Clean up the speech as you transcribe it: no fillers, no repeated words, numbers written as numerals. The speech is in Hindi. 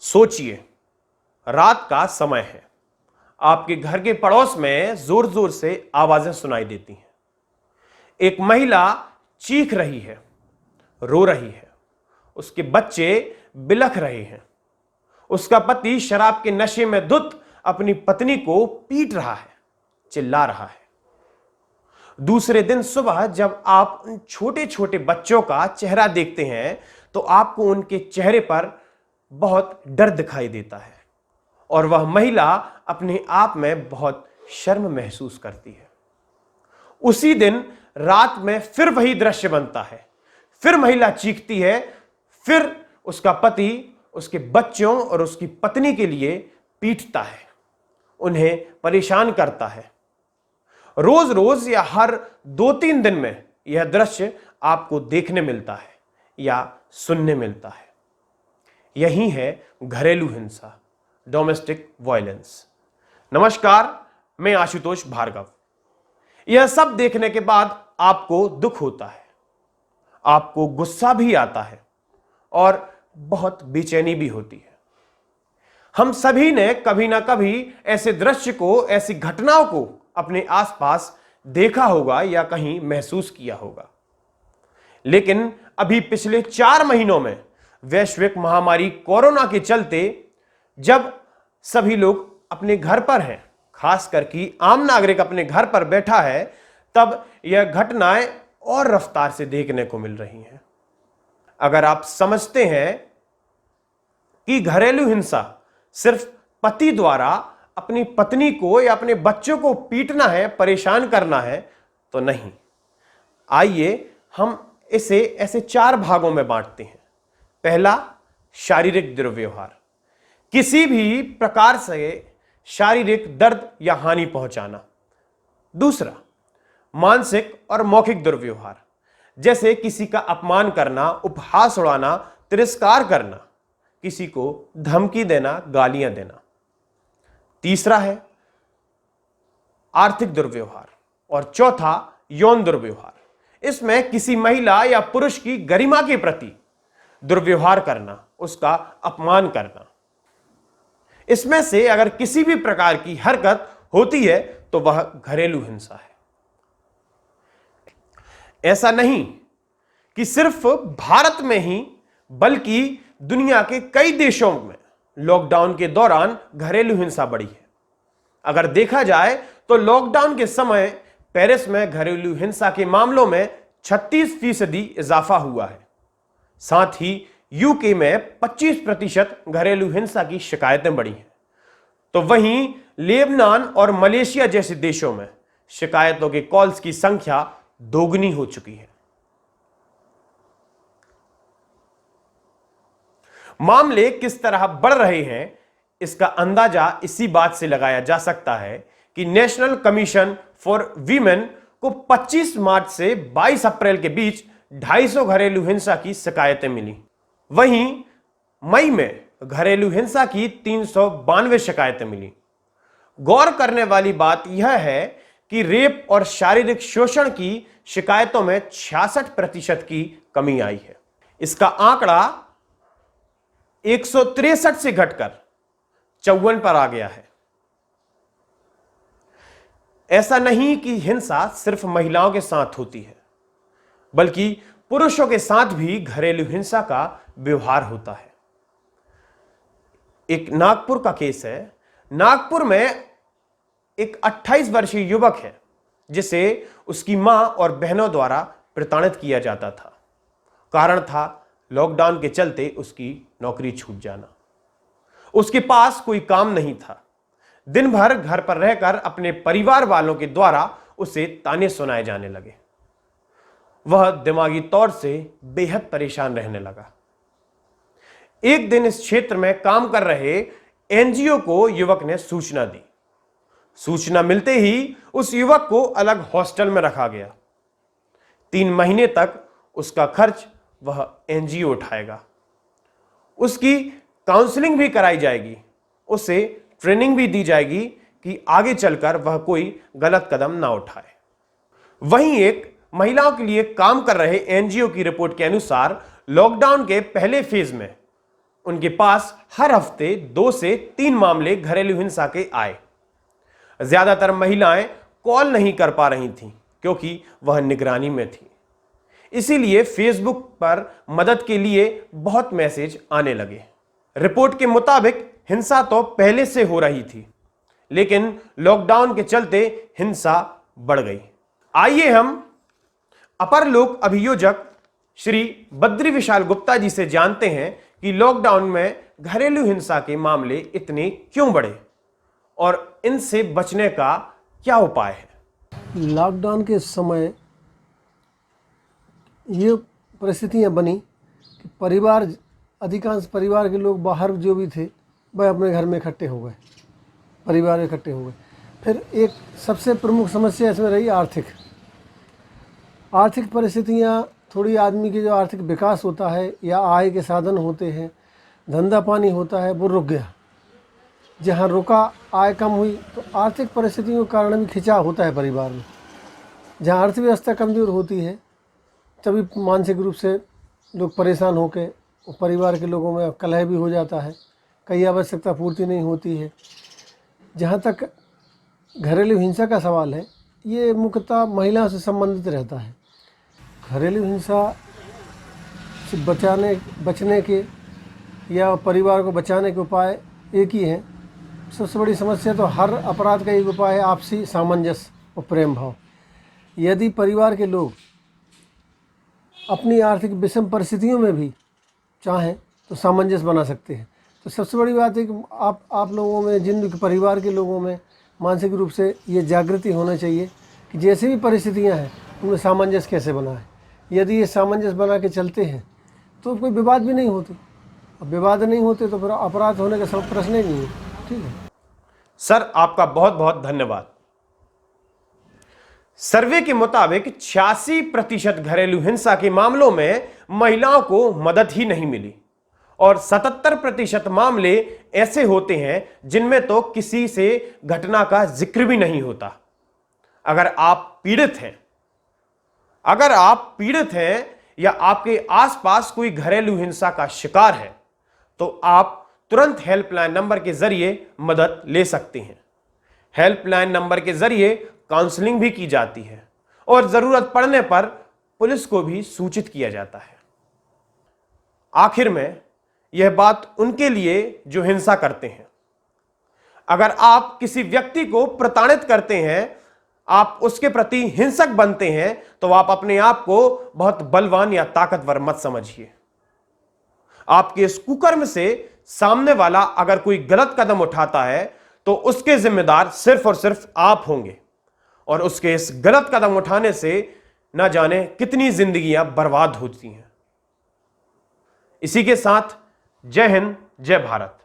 सोचिए, रात का समय है। आपके घर के पड़ोस में जोर जोर से आवाजें सुनाई देती हैं। एक महिला चीख रही है, रो रही है। उसके बच्चे बिलख रहे हैं। उसका पति शराब के नशे में धुत अपनी पत्नी को पीट रहा है, चिल्ला रहा है। दूसरे दिन सुबह जब आप उन छोटे छोटे बच्चों का चेहरा देखते हैं तो आपको उनके चेहरे पर बहुत डर दिखाई देता है और वह महिला अपने आप में बहुत शर्म महसूस करती है। उसी दिन रात में फिर वही दृश्य बनता है। फिर महिला चीखती है। फिर उसका पति उसके बच्चों और उसकी पत्नी के लिए पीटता है, उन्हें परेशान करता है। रोज रोज या हर 2-3 दिन में यह दृश्य आपको देखने मिलता है या सुनने मिलता है। यही है घरेलू हिंसा, डोमेस्टिक वायलेंस। नमस्कार, मैं आशुतोष भार्गव। यह सब देखने के बाद आपको दुख होता है, आपको गुस्सा भी आता है और बहुत बेचैनी भी होती है। हम सभी ने कभी ना कभी ऐसे दृश्य को, ऐसी घटनाओं को अपने आसपास देखा होगा या कहीं महसूस किया होगा। लेकिन अभी पिछले 4 महीनों में वैश्विक महामारी कोरोना के चलते जब सभी लोग अपने घर पर हैं, खासकर कि आम नागरिक अपने घर पर बैठा है, तब यह घटनाएं और रफ्तार से देखने को मिल रही हैं। अगर आप समझते हैं कि घरेलू हिंसा सिर्फ पति द्वारा अपनी पत्नी को या अपने बच्चों को पीटना है, परेशान करना है, तो नहीं। आइए हम इसे ऐसे 4 भागों में बांटते हैं। पहला, शारीरिक दुर्व्यवहार, किसी भी प्रकार से शारीरिक दर्द या हानि पहुंचाना। दूसरा, मानसिक और मौखिक दुर्व्यवहार, जैसे किसी का अपमान करना, उपहास उड़ाना, तिरस्कार करना, किसी को धमकी देना, गालियां देना। तीसरा है आर्थिक दुर्व्यवहार और चौथा यौन दुर्व्यवहार। इसमें किसी महिला या पुरुष की गरिमा के प्रति दुर्व्यवहार करना, उसका अपमान करना। इसमें से अगर किसी भी प्रकार की हरकत होती है तो वह घरेलू हिंसा है। ऐसा नहीं कि सिर्फ भारत में ही, बल्कि दुनिया के कई देशों में लॉकडाउन के दौरान घरेलू हिंसा बढ़ी है। अगर देखा जाए तो लॉकडाउन के समय पेरिस में घरेलू हिंसा के मामलों में 36% इजाफा हुआ है। साथ ही यूके में 25% घरेलू हिंसा की शिकायतें बढ़ी हैं। तो वहीं लेबनान और मलेशिया जैसे देशों में शिकायतों के कॉल्स की संख्या दोगुनी हो चुकी है। मामले किस तरह बढ़ रहे हैं, इसका अंदाजा इसी बात से लगाया जा सकता है कि नेशनल कमीशन फॉर वीमेन को 25 मार्च से 22 अप्रैल के बीच 250 घरेलू हिंसा की शिकायतें मिली। वहीं मई में घरेलू हिंसा की 392 शिकायतें मिली। गौर करने वाली बात यह है कि रेप और शारीरिक शोषण की शिकायतों में 66% की कमी आई है। इसका आंकड़ा 163 से घटकर 54 पर आ गया है। ऐसा नहीं कि हिंसा सिर्फ महिलाओं के साथ होती है, बल्कि पुरुषों के साथ भी घरेलू हिंसा का व्यवहार होता है। एक नागपुर का केस है। नागपुर में एक 28 वर्षीय युवक है जिसे उसकी मां और बहनों द्वारा प्रताड़ित किया जाता था। कारण था लॉकडाउन के चलते उसकी नौकरी छूट जाना। उसके पास कोई काम नहीं था। दिन भर घर पर रहकर अपने परिवार वालों के द्वारा उसे ताने सुनाए जाने लगे। वह दिमागी तौर से बेहद परेशान रहने लगा। एक दिन इस क्षेत्र में काम कर रहे एनजीओ को युवक ने सूचना दी। सूचना मिलते ही उस युवक को अलग हॉस्टल में रखा गया। 3 महीने तक उसका खर्च वह एनजीओ उठाएगा। उसकी काउंसलिंग भी कराई जाएगी, उसे ट्रेनिंग भी दी जाएगी कि आगे चलकर वह कोई गलत कदम ना उठाए। वहीं एक महिलाओं के लिए काम कर रहे एनजीओ की रिपोर्ट के अनुसार लॉकडाउन के पहले फेज में उनके पास हर हफ्ते 2 से 3 मामले घरेलू हिंसा के आए। ज्यादातर महिलाएं कॉल नहीं कर पा रही थीं क्योंकि वह निगरानी में थी। इसीलिए फेसबुक पर मदद के लिए बहुत मैसेज आने लगे। रिपोर्ट के मुताबिक हिंसा तो पहले से हो रही थी, लेकिन लॉकडाउन के चलते हिंसा बढ़ गई। आइए हम अपर लोक अभियोजक श्री बद्री विशाल गुप्ता जी से जानते हैं कि लॉकडाउन में घरेलू हिंसा के मामले इतने क्यों बढ़े और इनसे बचने का क्या उपाय है। लॉकडाउन के समय ये परिस्थितियां बनी कि अधिकांश परिवार के लोग बाहर जो भी थे वह अपने घर में इकट्ठे हो गए, परिवार इकट्ठे हो गए। फिर एक सबसे प्रमुख समस्या इसमें रही आर्थिक परिस्थितियां। थोड़ी आदमी के जो आर्थिक विकास होता है या आय के साधन होते हैं, धंधा पानी होता है, वो रुक गया। जहाँ रुका, आय कम हुई, तो आर्थिक परिस्थितियों के कारण भी खिंचाव होता है परिवार में। जहाँ अर्थव्यवस्था कमज़ोर होती है तभी मानसिक रूप से लोग परेशान होकर परिवार के लोगों में कलह भी हो जाता है, कई आवश्यकता पूर्ति नहीं होती है। जहाँ तक घरेलू हिंसा का सवाल है, ये मुख्यतः महिलाओं से संबंधित रहता है। घरेलू हिंसा से बचने के या परिवार को बचाने के उपाय एक ही हैं। सबसे बड़ी समस्या तो हर अपराध का एक उपाय है आपसी सामंजस्य और प्रेम भाव। यदि परिवार के लोग अपनी आर्थिक विषम परिस्थितियों में भी चाहें तो सामंजस्य बना सकते हैं। तो सबसे बड़ी बात है कि आप लोगों में, जिन परिवार के लोगों में मानसिक रूप से ये जागृति होना चाहिए कि जैसे भी परिस्थितियां हैं उनमें सामंजस्य कैसे बनाएं। यदि ये सामंजस्य बना के चलते हैं तो कोई विवाद भी नहीं होते। अब विवाद नहीं होते तो फिर अपराध होने का सब प्रश्न ही नहीं है। ठीक है सर, आपका बहुत बहुत धन्यवाद। सर्वे के मुताबिक 86% घरेलू हिंसा के मामलों में महिलाओं को मदद ही नहीं मिली और 77% मामले ऐसे होते हैं जिनमें तो किसी से घटना का जिक्र भी नहीं होता। अगर आप पीड़ित हैं या आपके आसपास कोई घरेलू हिंसा का शिकार है तो आप तुरंत हेल्पलाइन नंबर के जरिए मदद ले सकते हैं। हेल्पलाइन नंबर के जरिए काउंसलिंग भी की जाती है और जरूरत पड़ने पर पुलिस को भी सूचित किया जाता है। आखिर में यह बात उनके लिए जो हिंसा करते हैं। अगर आप किसी व्यक्ति को प्रताड़ित करते हैं, आप उसके प्रति हिंसक बनते हैं, तो आप अपने आप को बहुत बलवान या ताकतवर मत समझिए। आपके इस कुकर्म से सामने वाला अगर कोई गलत कदम उठाता है तो उसके जिम्मेदार सिर्फ और सिर्फ आप होंगे और उसके इस गलत कदम उठाने से न जाने कितनी जिंदगियां बर्बाद होती हैं। इसी के साथ जय हिंद, जय भारत।